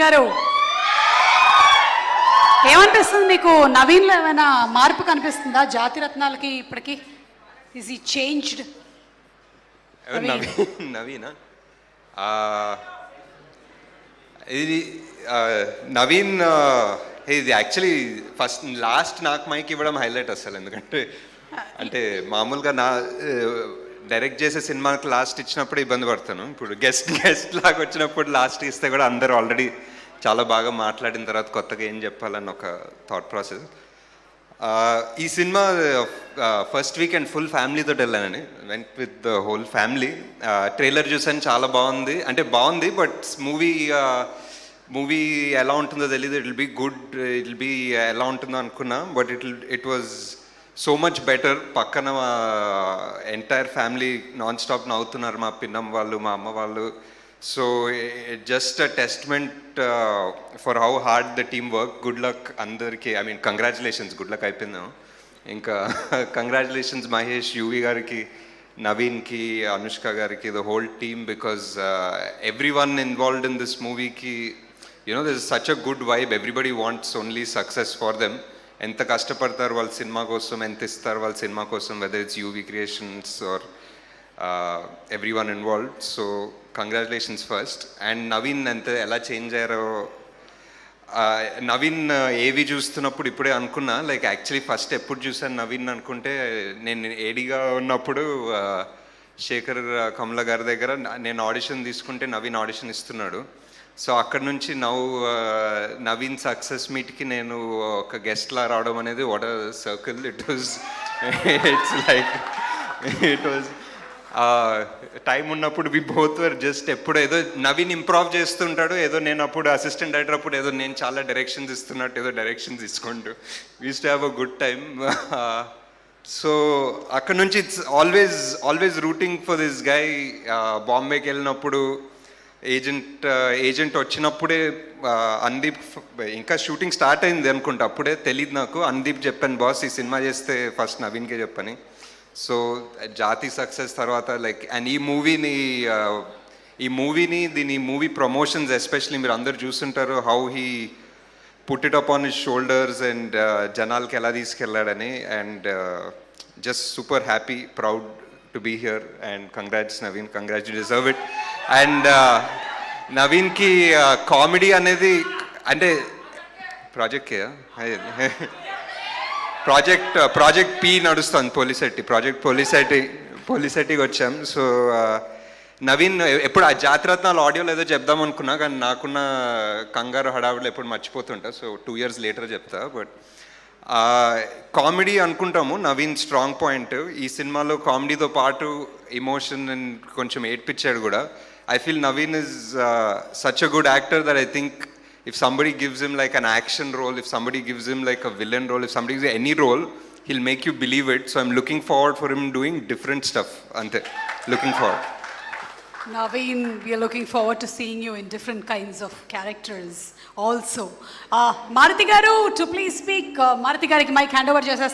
గారు ఏమనిపిస్తుంది మీకు? నవీన్లో ఏమైనా మార్పు కనిపిస్తుందా జాతిరత్నాలకి ఇప్పటికి? ఇస్ ఈ చేంజ్డ్? నవీనా ఇది నవీన్ ఇది యాక్చువల్లీ లాస్ట్ నాకు మైక్ ఇవ్వడం హైలైట్ అసలు. ఎందుకంటే అంటే మామూలుగా నా డైరెక్ట్ చేసే సినిమాకి లాస్ట్ ఇచ్చినప్పుడు ఇబ్బంది పడతాను. ఇప్పుడు గెస్ట్ లాగా వచ్చినప్పుడు లాస్ట్ ఇస్తే కూడా అందరూ ఆల్రెడీ చాలా బాగా మాట్లాడిన తర్వాత కొత్తగా ఏం చెప్పాలని ఒక థాట్ ప్రాసెస్. ఈ సినిమా ఫస్ట్ వీకెండ్ ఫుల్ ఫ్యామిలీతో వెళ్ళానని, went with the whole family. Trailer చూసాను, చాలా బాగుంది. అంటే బాగుంది, బట్ మూవీ ఎలా ఉంటుందో తెలియదు. It will be good, it will be ఎలా ఉంటుందో అనుకున్నా, but it was so much better. పక్కన ఎంటైర్ ఫ్యామిలీ నాన్ స్టాప్ నవ్వుతున్నారు, మా పిన్నం వాళ్ళు, మా అమ్మ వాళ్ళు. So just a testament for how hard the team work. Good luck అందరికీ. I mean congratulations, good luck అయిపోయిందాం. ఇంకా కంగ్రాచులేషన్స్ మహేష్, యువి గారికి, నవీన్కి, అనుష్క గారికి, the whole team. Because everyone involved in this మూవీకి this is such a good vibe. Everybody wants only success for them. ఎంత కష్టపడతారు వాళ్ళ సినిమా కోసం, ఎంత ఇస్తారు వాళ్ళ సినిమా కోసం, whether it's UV creations or every one involved. So congratulations first. And Naveen ఎలా చేంజ్ అయ్యారో, నవీన్ ఏవి చూస్తున్నప్పుడు ఇప్పుడే అనుకున్నా, లైక్ యాక్చువల్లీ ఫస్ట్ ఎప్పుడు చూసాను నవీన్ అనుకుంటే, నేను ఏడీగా ఉన్నప్పుడు శేఖర్ కమల గారి దగ్గర నేను ఆడిషన్ తీసుకుంటే నవీన్ ఆడిషన్ ఇస్తున్నాడు. సో అక్కడ నుంచి నవీన్ సక్సెస్ మీట్కి నేను ఒక గెస్ట్లా రావడం అనేది what a circle it was. It was time ఉన్నప్పుడు వి బోత్ వర్ జస్ట్ ఎప్పుడు ఏదో నవీన్ ఇంప్రూవ్ చేస్తుంటాడు, ఏదో నేను అప్పుడు అసిస్టెంట్ డైరెక్టర్, అప్పుడు ఏదో నేను చాలా డైరెక్షన్స్ ఇస్తున్నట్టు ఏదో డైరెక్షన్స్ తీసుకుంటూ we used to have a good time. So అక్కడ నుంచి it's always rooting for this guy. బాంబేకి వెళ్ళినప్పుడు ఏజెంట్ వచ్చినప్పుడే అందీప్, ఇంకా షూటింగ్ స్టార్ట్ అయింది అనుకుంటా, అప్పుడే తెలియదు నాకు. అందీప్ చెప్పాను, బాస్ ఈ సినిమా చేస్తే ఫస్ట్ నవీన్కే చెప్పని. సో జాతి సక్సెస్ తర్వాత లైక్ అండ్ ఈ మూవీ ప్రమోషన్స్ ఎస్పెషలీ మీరు అందరు చూస్తుంటారు, how he put it up on his shoulders and జనాలకి ఎలా తీసుకెళ్ళాడని. And just super happy, proud to be here. And congrats Naveen, congrats, you deserve it. And నవీన్కి comedy అనేది అంటే ప్రాజెక్ట్కే ప్రాజెక్ట్ పి నడుస్తుంది, పోలీసెట్టికి వచ్చాం. సో నవీన్ ఎప్పుడు ఆ జాతిరత్నాలు ఆడియోలో ఏదో చెప్దాం అనుకున్నా, కానీ నాకున్న కంగారు హడావిడిలో ఎప్పుడు మర్చిపోతుంటా. సో 2 years later చెప్తా. బట్ కామెడీ అనుకుంటాము నవీన్ స్ట్రాంగ్ పాయింట్. ఈ సినిమాలో కామెడీతో పాటు ఎమోషన్ అండ్ కొంచెం ఏడ్పించాడు కూడా. I feel Naveen is such a good actor that I think if somebody gives him like an action role, if somebody gives him like a villain role, if somebody gives any role, he'll make you believe it. So I'm looking forward for him doing different stuff. Ante, looking forward. Naveen, we are looking forward to seeing you in different kinds of characters also. Maruti garu, to please speak. Maruti gariki mic hand over chesestunna.